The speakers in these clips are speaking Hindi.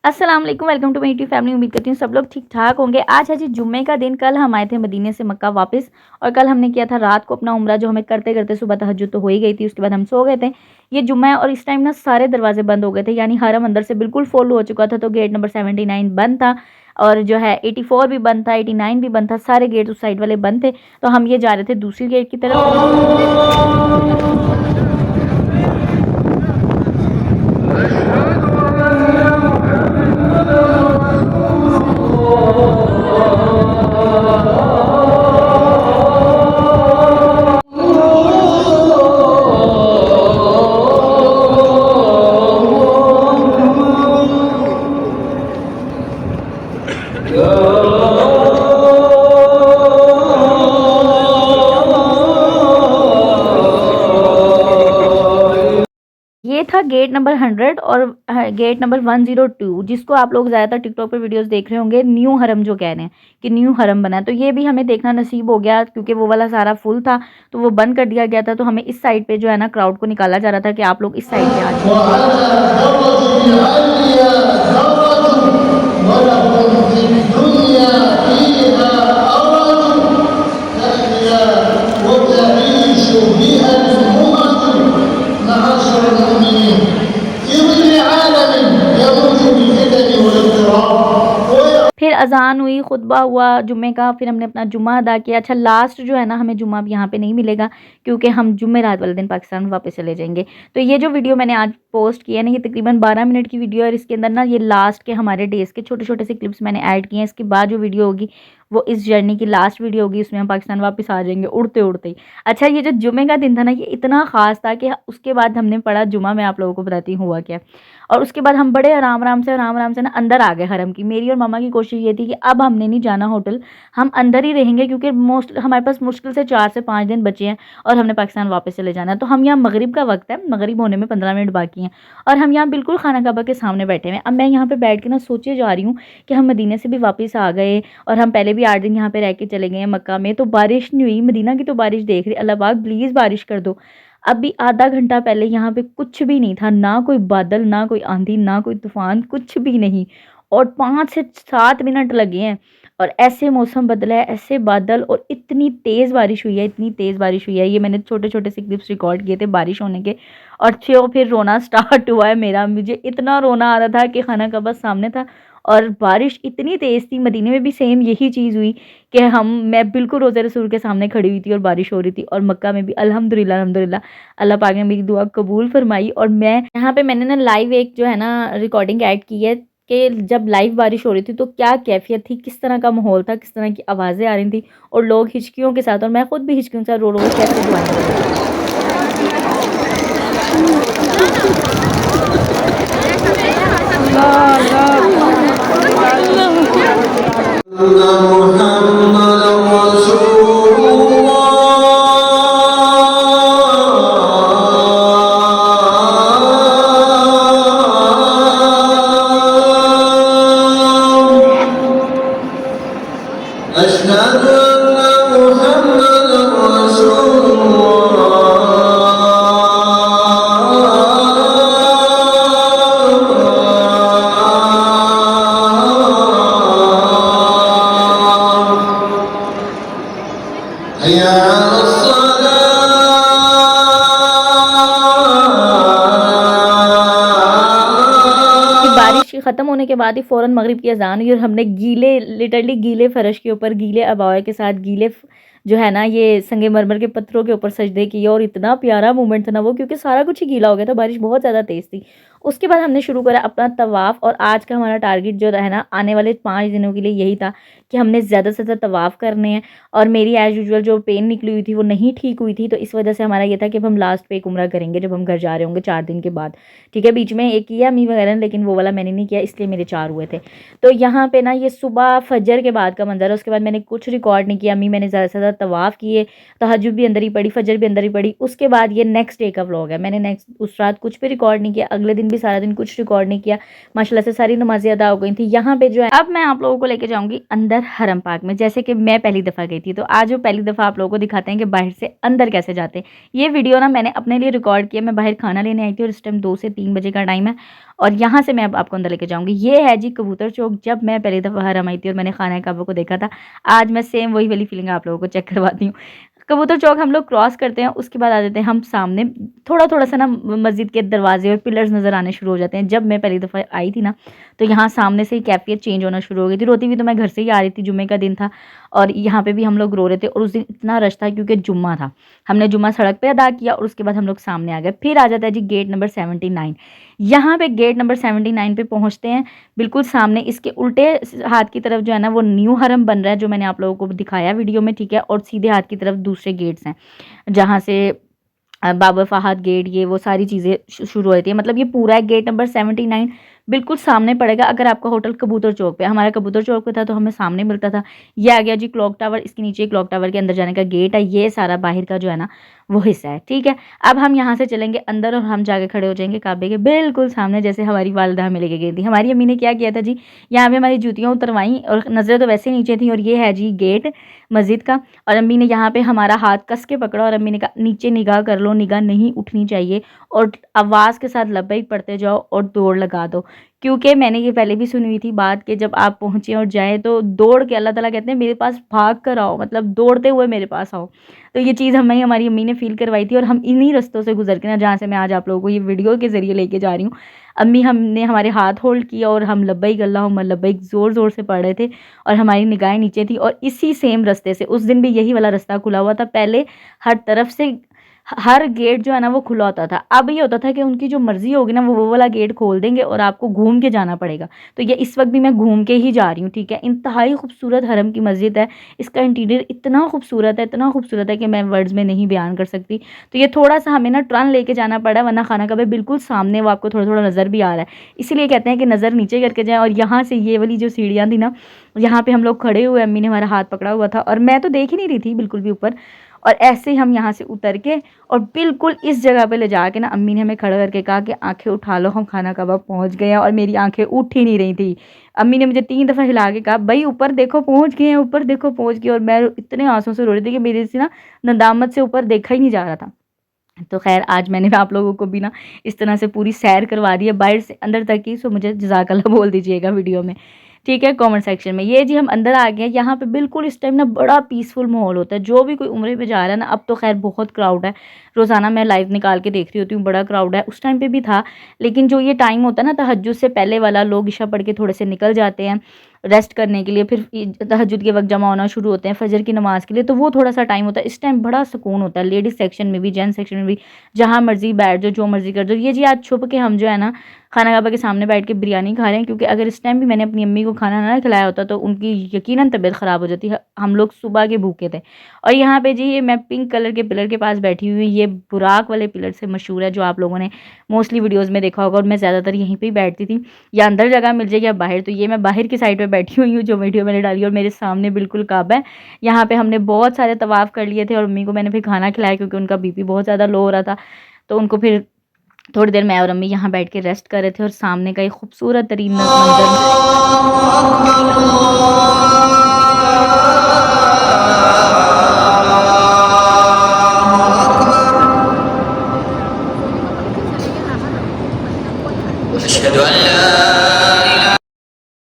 अस्सलाम वालेकुम, welcome to my YouTube family. उम्मीद करती हूँ सब लोग ठीक ठाक होंगे। आज है जी जुम्मे का दिन। कल हम आए थे मदीने से मक्का वापस, और कल हमने किया था रात को अपना उम्रा, जो हमें करते करते सुबह तहज्जुद तो हो ही गई थी। उसके बाद हम सो गए थे। ये जुम्मा है और इस टाइम ना सारे दरवाजे बंद हो गए थे, यानी हरम अंदर से बिल्कुल फुल हो चुका था। तो गेट नंबर 79 बंद था, और जो है 84 भी बंद था, 89 भी बंद था। सारे गेट उस साइड वाले बंद थे। तो हम ये जा रहे थे दूसरी गेट की तरफ। ये था गेट नंबर 100 और गेट नंबर 102, जिसको आप लोग ज़्यादातर टिकटॉक पे वीडियोस देख रहे होंगे, न्यू हरम जो कह रहे हैं कि न्यू हरम बना है। तो ये भी हमें देखना नसीब हो गया, क्योंकि वो वाला सारा फुल था तो वो बंद कर दिया गया था। तो हमें इस साइड पे जो है ना क्राउड को निकाला जा रहा था कि आप लोग इस साइड पे आ फिर अज़ान हुई, खुतबा हुआ जुम्मे का, फिर हमने अपना जुम्मा अदा किया। अच्छा, लास्ट जो है ना, हमें जुम्मा अब यहाँ पे नहीं मिलेगा, क्योंकि हम जुम्मे रात वाले दिन पाकिस्तान वापस चले जाएंगे। तो ये जो वीडियो मैंने आज पोस्ट किया है ना, ये तकरीबन 12 मिनट की वीडियो है, और इसके अंदर ना ये लास्ट के हमारे डेज़ के छोटे छोटे से क्लिप्स मैंने ऐड किए हैं। इसके बाद जो वीडियो होगी वो इस जर्नी की लास्ट वीडियो होगी, उसमें हम पाकिस्तान वापस आ जाएंगे उड़ते उड़ते ही। अच्छा, ये जो जुम्मे का दिन था ना, ये इतना ख़ास था कि उसके बाद हमने पढ़ा जुम्मा। मैं आप लोगों को बताती हूँ हुआ क्या। और उसके बाद हम बड़े आराम आराम से ना अंदर आ गए हरम की। मेरी और मामा की कोशिश ये थी कि अब हमने नहीं जाना होटल, हम अंदर ही रहेंगे, क्योंकि मोस्ट हमारे पास मुश्किल से 4 से 5 दिन बचे हैं और हमने पाकिस्तान वापस चले जाना है। तो हम यहाँ मगरिब का वक्त है, मगरिब होने में 15 मिनट बाकी हैं, और हम यहाँ बिल्कुल खाना काबा के सामने बैठे हुए हैं। अब मैं यहाँ पे बैठ के ना सोचे जा रही हूँ कि हम मदीने से भी वापस आ गए, और हम पहले भी 8 दिन यहाँ पे रह के चले गए हैं मक्का में, तो बारिश नहीं हुई। मदीना की तो बारिश देख रही, अल्लाह पाक प्लीज़ बारिश कर दो। अभी आधा घंटा पहले यहाँ पे कुछ भी नहीं था, ना कोई बादल, ना कोई आंधी, ना कोई तूफान, कुछ भी नहीं। और 5 से 7 मिनट लगे हैं, और ऐसे मौसम बदला है, ऐसे बादल, और इतनी तेज़ बारिश हुई है, इतनी तेज़ बारिश हुई है। ये मैंने छोटे छोटे से क्लिप्स रिकॉर्ड किए थे बारिश होने के। और फिर रोना स्टार्ट हुआ है मेरा। मुझे इतना रोना आ रहा था कि खाना का बस सामने था, और बारिश इतनी तेज़ थी। मदीने में भी सेम यही चीज़ हुई कि मैं बिल्कुल रोज़े रसूल के सामने खड़ी हुई थी और बारिश हो रही थी। और मक्का में भी अल्हम्दुलिल्लाह अल्हम्दुलिल्लाह अल्लाह पाक ने मेरी दुआ कबूल फरमाई। और मैं यहाँ पे मैंने ना लाइव एक जो है ना रिकॉर्डिंग ऐड की है कि जब लाइव बारिश हो रही थी तो क्या कैफियत थी, किस तरह का माहौल था, किस तरह की आवाज़ें आ रही थी, और लोग हिचकियों के साथ, और मैं खुद भी हिचकियों के साथ रो रो के कैसे दुआएं कर रही थी। बारिश ख़त्म होने के बाद ही फ़ौरन मगरिब की अज़ान हुई, और हमने गीले, लिटरली गीले फ़र्श के ऊपर, गीले अबाए के साथ, गीले जो है ना ये संगमरमर के पत्थरों के ऊपर सजदे किए। और इतना प्यारा मोमेंट था ना वो, क्योंकि सारा कुछ ही गीला हो गया था, बारिश बहुत ज़्यादा तेज़ थी। उसके बाद हमने शुरू करा अपना तवाफ़, और आज का हमारा टारगेट जो है ना आने वाले 5 दिनों के लिए यही था कि हमने ज़्यादा से ज़्यादा तवाफ़ करने हैं। और मेरी एज़ यूजुअल जो पेन निकली हुई थी वो नहीं ठीक हुई थी, तो इस वजह से हमारा ये था कि अब हम लास्ट पे एक उम्रा करेंगे जब हम घर जा रहे होंगे 4 दिन के बाद। ठीक है, बीच में एक किया अम्मी वगैरह ने, लेकिन वो वाला मैंने नहीं किया, इसलिए मेरे 4 हुए थे। तो यहाँ पे ना ये सुबह फजर के बाद का मंजर है। उसके बाद मैंने कुछ रिकॉर्ड नहीं किया। अम्मी मैंने ज़्यादा से ज़्यादा तवाफ़ किए, तहज्जुद भी अंदर ही पढ़ी, फजर भी अंदर ही पढ़ी। उसके बाद ये नेक्स्ट डे का व्लॉग है। मैंने नेक्स्ट उस रात कुछ भी रिकॉर्ड नहीं किया, अगले दिन भी सारा दिन कुछ रिकॉर्ड नहीं किया, माशाल्लाह से सारी नमाज़ें अदा हो गई थी। यहाँ पे जो है अब मैं आप लोगों को लेके जाऊँगी अंदर हरम पाक में, जैसे कि मैं पहली दफ़ा गई थी। तो आज वो पहली दफ़ा आप लोगों को दिखाते हैं कि बाहर से अंदर कैसे जाते हैं। ये वीडियो ना मैंने अपने लिए रिकॉर्ड किया, मैं बाहर खाना लेने आई थी और इस टाइम 2 से 3 बजे का टाइम है और यहाँ से मैं अब आपको अंदर लेके जाऊँगी। ये है जी कबूतर चौक, जब मैं पहली दफ़ा हरम आई थी और मैंने खाना काबा को देखा था। आज मैं सेम वही वाली फीलिंग आप लोगों को चेक करवाती हूँ। कबूतर चौक हम लोग क्रॉस करते हैं, उसके बाद आ जाते हैं हम सामने, थोड़ा-थोड़ा सा ना मस्जिद के दरवाजे और पिलर्स नज़र आने शुरू हो जाते हैं। जब मैं पहली दफ़ा आई थी ना, तो यहाँ सामने से ही कैफ़ियत चेंज होना शुरू हो गई थी। रोती हुई तो मैं घर से ही आ रही थी, जुम्मे का दिन था और यहाँ पे भी हम लोग रो रहे थे और उस दिन इतना रश था क्योंकि जुम्मा था। हमने जुम्मा सड़क पे अदा किया और उसके बाद हम लोग सामने आ गए। फिर आ जाता है जी गेट नंबर 79। यहाँ पे गेट नंबर 79 पे पहुँचते हैं, बिल्कुल सामने इसके उल्टे हाथ की तरफ जो है ना वो न्यू हरम बन रहा है, जो मैंने आप लोगों को दिखाया वीडियो में, ठीक है। और सीधे हाथ की तरफ दूसरे गेट्स हैं जहाँ से बाबर फहद गेट, ये वो सारी चीज़ें शुरू होती है। मतलब ये पूरा है गेट नंबर 79 बिल्कुल सामने पड़ेगा। अगर आपका होटल कबूतर चौक पे, हमारा कबूतर चौक पे था तो हमें सामने मिलता था। ये आ गया जी क्लॉक टावर, इसके नीचे क्लॉक टावर के अंदर जाने का गेट है। ये सारा बाहर का जो है ना वो हिस्सा है, ठीक है। अब हम यहाँ से चलेंगे अंदर और हम जाके खड़े हो जाएंगे काबे के बिल्कुल सामने, जैसे हमारी वालदा हमें लेके गई थी। हमारी अम्मी ने क्या किया था जी, यहाँ पे हमारी जूतियाँ उतरवाई और नज़रें तो वैसे नीचे थी। और ये है जी गेट मस्जिद का, और अम्मी ने यहाँ पे हमारा हाथ कस के पकड़ा और अम्मी ने कहा नीचे निगाह कर लो, निगाह नहीं उठनी चाहिए और आवाज़ के साथ लब्बैक पढ़ते जाओ और दौड़ लगा दो। क्योंकि मैंने ये पहले भी सुनी हुई थी बात कि जब आप पहुँचे और जाएँ तो दौड़ के, अल्लाह ताला कहते हैं मेरे पास भाग कर आओ, मतलब दौड़ते हुए मेरे पास आओ। तो ये चीज़ हमें हमारी अम्मी ने फ़ील करवाई थी और हम इन्हीं रास्तों से गुजर के ना, जहाँ से मैं आज आप लोगों को ये वीडियो के ज़रिए लेके जा रही हूँ, अम्मी हमने हमारे हाथ होल्ड किया और हम लब्बैक अल्लाहुम्मा लब्बैक ज़ोर-ज़ोर से पढ़ रहे थे और हमारी निगाहें नीचे थी। और इसी सेम रास्ते से उस दिन भी यही वाला रास्ता खुला हुआ था। पहले हर तरफ से हर गेट जो है ना वो खुला होता था। अब ये होता था कि उनकी जो मर्ज़ी होगी ना वो वाला गेट खोल देंगे और आपको घूम के जाना पड़ेगा। तो ये इस वक्त भी मैं घूम के ही जा रही हूँ, ठीक है। इंतहाई खूबसूरत हरम की मस्जिद है, इसका इंटीरियर इतना खूबसूरत है कि मैं वर्ड्स में नहीं बयान कर सकती। तो ये थोड़ा सा हमें ना टर्न लेके जाना पड़ा, वरना खाना काबा बिल्कुल सामने वो आपको थोड़ा थोड़ा नज़र भी आ रहा है। इसीलिए कहते हैं कि नज़र नीचे करके जाएँ। और यहाँ से ये वाली जो सीढ़ियाँ थी ना, यहाँ पे हम लोग खड़े हुए, अम्मी ने हमारा हाथ पकड़ा हुआ था और मैं तो देख ही नहीं रही थी बिल्कुल भी ऊपर। और ऐसे ही हम यहाँ से उतर के और बिल्कुल इस जगह पे ले जाके ना अम्मी ने हमें खड़ा करके कहा कि आंखें उठा लो, हम खाना काबा पहुँच गए हैं। और मेरी आंखें उठ ही नहीं रही थी। अम्मी ने मुझे 3 दफ़ा हिला के कहा भाई ऊपर देखो पहुँच गए हैं, ऊपर देखो पहुँच गए। और मैं इतने आंसू से रो रही थी कि मेरे से ना नदामत से ऊपर देखा ही नहीं जा रहा था। तो खैर आज मैंने आप लोगों को भी ना इस तरह से पूरी सैर करवा दी है बाहर से अंदर तक की। सो मुझे जज़ाकल्लाह बोल दीजिएगा वीडियो में, ठीक है, कमेंट सेक्शन में। ये जी हम अंदर आ गए हैं। यहाँ पे बिल्कुल इस टाइम ना बड़ा पीसफुल माहौल होता है। जो भी कोई उम्रे पे जा रहा है ना, अब तो खैर बहुत क्राउड है, रोज़ाना मैं लाइव निकाल के देख रही होती हूँ, बड़ा क्राउड है। उस टाइम पे भी था, लेकिन जो ये टाइम होता है ना तहज्जुद से पहले वाला, लोग इशा पढ़ के थोड़े से निकल जाते हैं रेस्ट करने के लिए, फिर तहज्जुद के वक्त जमा होना शुरू होते हैं फजर की नमाज़ के लिए, तो वो थोड़ा सा टाइम होता है। इस टाइम बड़ा सुकून होता है, लेडीज़ सेक्शन में भी, जेंट्स सेक्शन में भी, जहाँ मर्जी बैठ जाओ, जो मर्जी कर दो। ये जी आज छुप के हम जो है ना खाना काबा के सामने बैठ के बिरयानी खा रहे हैं, क्योंकि अगर इस टाइम भी मैंने अपनी अम्मी को खाना ना खिलाया होता तो उनकी यकीनन तबीयत ख़राब हो जाती है। हम लोग सुबह के भूखे थे। और यहाँ पे जी ये मैं पिंक कलर के पिलर के पास बैठी हुई, ये बुराक वाले पिलर से मशहूर है, जो आप लोगों ने मोस्टली वीडियोज़ में देखा होगा। और मैं ज़्यादातर यहीं पर ही बैठती थी, या अंदर जगह मिल जाए या बाहर। तो ये मैं बाहर की साइड पर बैठी हुई हूँ, जो वीडियो मैंने डाली। और मेरे सामने बिल्कुल काबा है। यहाँ पे हमने बहुत सारे तवाफ़ कर लिए थे और अम्मी को मैंने फिर खाना खिलाया, क्योंकि उनका बीपी बहुत ज़्यादा लो हो रहा था। तो उनको फिर थोड़ी देर मैं और अम्मी यहाँ बैठ के रेस्ट कर रहे थे और सामने का एक खूबसूरत तरीन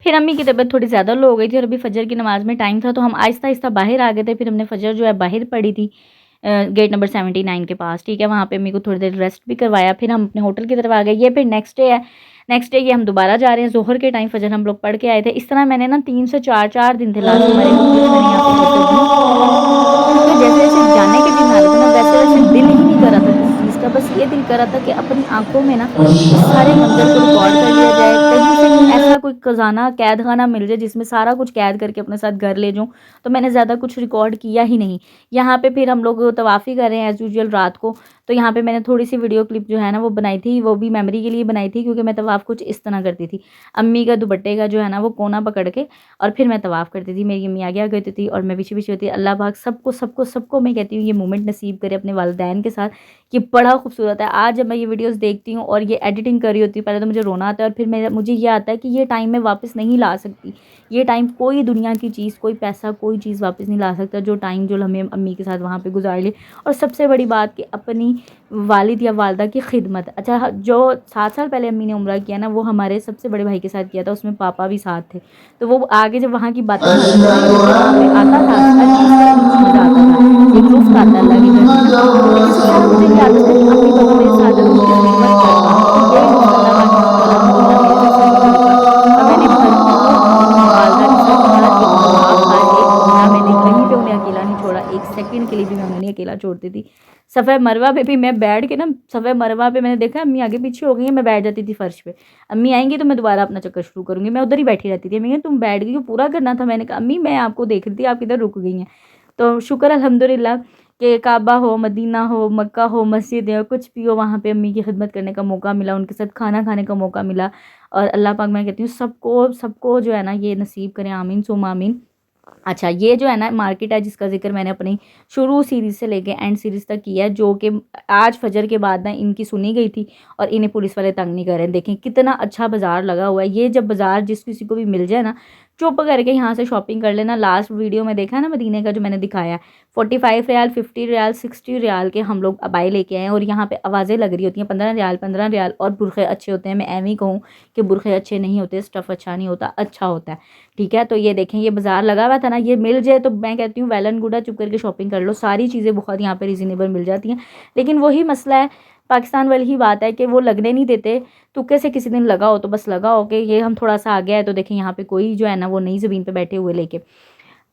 फिर अम्मी की तबीयत थोड़ी ज़्यादा लो हो गई थी और अभी फ़जर की नमाज़ में टाइम था, तो हम आहिस्ता-आहिस्ता बाहर आ गए थे। फिर हमने फ़जर जो है बाहर पढ़ी थी गेट नंबर 79 के पास, ठीक है। वहाँ पे अम्मी को थोड़ी देर रेस्ट भी करवाया, फिर हम अपने होटल की तरफ आ गए। ये फिर नेक्स्ट डे है। नेक्स्ट डे ये हम दोबारा जा रहे हैं, ज़ोहर के टाइम फ़जर हम लोग पढ़ के आए थे। इस तरह मैंने ना 3 से 4 दिन थे लास्ट हमारे मैंने यहाँ पे, तो जैसे-जैसे जाने के दिन आ रहे थे ना, वैसे-वैसे दिल ही नहीं कर रहा था किसी चीज़ का। बस ये दिल कर रहा था कि अपनी आँखों में ना इस सारे मंज़र को रिकॉर्ड कर लिया जाए, कहीं से ऐसा कोई खजाना कैद खाना मिल जाए जिसमें सारा कुछ कैद करके अपने साथ घर ले जाऊँ, तो मैंने ज़्यादा कुछ रिकॉर्ड किया ही नहीं। यहाँ पे फिर हम लोग तवाफ़ी कर रहे हैं एज़ यूजुअल रात को, तो यहाँ पे मैंने थोड़ी सी वीडियो क्लिप जो है ना वो बनाई थी, वो भी मेमोरी के लिए बनाई थी, क्योंकि मैं तवाफ़ कुछ इस तरह करती थी। अम्मी का दुपट्टे का जो है ना वो कोना पकड़ के और फिर मैं तवाफ़ करती थी। मेरी अम्मी आगे आगे होती थी और मैं पीछे पीछे होती थी। अल्लाह पाक सबको सबको सबको मैं कहती हूँ ये मोमेंट नसीब करे अपने वालिदैन के साथ। ये बड़ा खूबसूरत है। आज जब मैं ये वीडियोज़ देखती हूँ और ये एडिटिंग कर रही होती हूँ, पहले तो मुझे रोना आता है और फिर मुझे ये आता है कि ये टाइम मैं वापस नहीं ला सकती। ये टाइम कोई दुनिया की चीज़, कोई पैसा, कोई चीज़ वापस नहीं ला सकता, जो टाइम जो हमें अम्मी के साथ वहाँ पे गुजार लिए। और सबसे बड़ी बात कि अपनी वालिद या वालदा की खिदमत। अच्छा, जो 7 साल पहले अम्मी ने उम्रा किया ना, वो हमारे सबसे बड़े भाई के साथ किया था, उसमें पापा भी साथ थे। तो वो आगे जब वहाँ की बातें बताते थे ना, मुझे वहाँ पे आता था हर चीज़ का मज़ा आता था। एक लुत्फ़ आता है अल्लाह के घर में ना। लेकिन सबसे ज़्यादा मुझे ये आता था कि अम्मी पापा मेरे साथ हैं तो उनकी खिदमत कर पाऊँ। तो यही लुत्फ़ अल्लाह पाक ने मुझको अल्हम्दुलिल्लाह मेरे नसीब में भी लिखा और मैंने भरपूर अपनी वालदा के साथ हर एक तवाफ़, हर एक उम्रा मैंने कहीं पे उन्हें अकेला नहीं छोड़ा। एक सेकंड के लिए भी मैं उन्हें नहीं अकेला छोड़ती थी। सफ़े मरवा पे भी मैं बैठ के ना, सफ़े मरवा पे मैंने देखा अम्मी आगे पीछे हो गई हैं, मैं बैठ जाती थी फ़र्श पे। अम्मी आएँगी तो मैं दोबारा अपना चक्कर शुरू करूँगी, मैं उधर ही बैठी रहती थी। अम्मी कहें तुम बैठ गई हो, पूरा करना था। मैंने कहा अम्मी मैं आपको देख रही थी, आप किधर रुक गई हैं। तो शुक्र अल्हम्दुलिल्लाह कि काबा हो, मदीना हो, मक्का हो, मस्जिद हो, कुछ भी हो, वहाँ पे अम्मी की खिदमत करने का मौका मिला, उनके साथ खाना खाने का मौका मिला। और अल्लाह पाक मैं कहती हूँ सबको सबको जो है ना ये नसीब करें, आमीन सुम्मा आमीन। अच्छा, ये जो है ना मार्केट है जिसका ज़िक्र मैंने अपनी शुरू सीरीज़ से लेके एंड सीरीज़ तक किया है, जो कि आज फजर के बाद ना इनकी सुनी गई थी और इन्हें पुलिस वाले तंग नहीं कर रहे हैं। देखें कितना अच्छा बाज़ार लगा हुआ है। ये जब बाज़ार जिस किसी को भी मिल जाए ना, चुप करके यहाँ से शॉपिंग कर लेना। लास्ट वीडियो में देखा है ना मदीने का जो मैंने दिखाया है, 45 रियाल, 50 रियाल, 60 रियाल के हम लोग अबाए लेके आए हैं और यहाँ पे आवाज़ें लग रही होती हैं 15 रियाल, 15 रियाल। और बुरखे अच्छे होते हैं, मैं एवं ही कहूँ कि बुरखे अच्छे नहीं होते, स्टफ़ अच्छा नहीं होता, अच्छा होता है। ठीक है, तो ये देखें ये बाज़ार लगा हुआ था ना, ये मिल जाए तो मैं कहती हूँ वेल एंड गुड है, चुप करके शॉपिंग कर लो। सारी चीज़ें बहुत यहाँ पे रीज़नेबल मिल जाती हैं। लेकिन वही मसला है, पाकिस्तान वाली ही बात है कि वो लगने नहीं देते। तुक्के से किसी दिन लगा हो तो बस लगा हो कि ये हम थोड़ा सा आ गया है तो देखें यहाँ पे कोई जो है ना वो नई ज़मीन पे बैठे हुए लेके।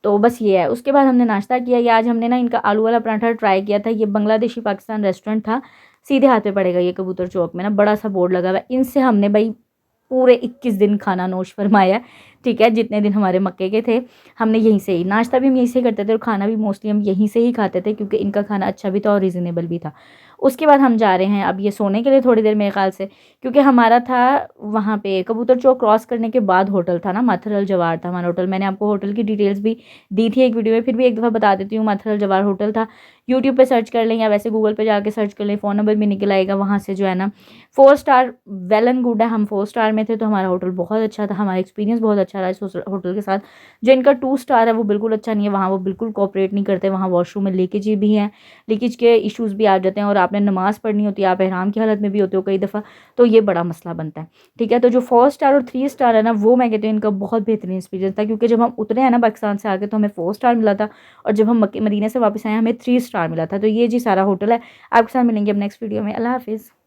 तो बस ये है। उसके बाद हमने नाश्ता किया। ये आज हमने ना इनका आलू वाला पराठा ट्राई किया था। ये बांग्लादेशी पाकिस्तान रेस्टोरेंट था, सीधे हाथ पे पड़ेगा ये कबूतर चौक में ना, बड़ा सा बोर्ड लगा हुआ है। इनसे हमने भाई पूरे 21 दिन खाना नोश फरमाया। ठीक है, जितने दिन हमारे मक्के के थे हमने यहीं से ही नाश्ता भी हम यहीं से करते थे और खाना भी मोस्टली हम यहीं से ही खाते थे, क्योंकि इनका खाना अच्छा भी था और रीज़नेबल भी था। उसके बाद हम जा रहे हैं अब ये सोने के लिए थोड़ी देर मेरे ख़्याल से, क्योंकि हमारा था वहाँ पे कबूतर चौक क्रॉस करने के बाद होटल था ना, माथर अल जवार था हमारा होटल। मैंने आपको होटल की डिटेल्स भी दी थी एक वीडियो में, फिर भी एक दफ़ा बता देती हूँ। माथर अल जवार होटल था। यूट्यूब पे सर्च कर लें या वैसे गूगल पे जाके सर्च कर लें, फ़ोन नंबर भी निकल आएगा वहाँ से जो है ना। 4 स्टार वेल एंड गुड है। हम 4 स्टार में थे तो हमारा होटल बहुत अच्छा था, हमारा एक्सपीरियंस बहुत अच्छा रहा इस होटल के साथ। जो इनका 2 स्टार है वो बिल्कुल अच्छा नहीं है, वहाँ वो बिल्कुल कोऑपरेट नहीं करते। वहाँ वॉशरूम में लीकेज भी हैं, लीकेज के इश्यूज़ भी आ जाते हैं और आपने नमाज़ पढ़नी होती है, आप एहराम की हालत में भी होते हो कई दफ़ा, तो ये बड़ा मसला बनता है। ठीक है, तो जो 4 स्टार और 3 स्टार है ना, वो मैं कहती हूँ इनका बहुत बेहतरीन एक्सपीरियंस था, क्योंकि जब हम उतरे हैं ना पाकिस्तान से आके तो हमें 4 स्टार मिला था और जब हम मदीने से वापस आए हमें 3 स्टार मिला था। तो ये जी सारा होटल है। आपके साथ मिलेंगे अब नेक्स्ट वीडियो में। अल्लाह हाफ़िज़।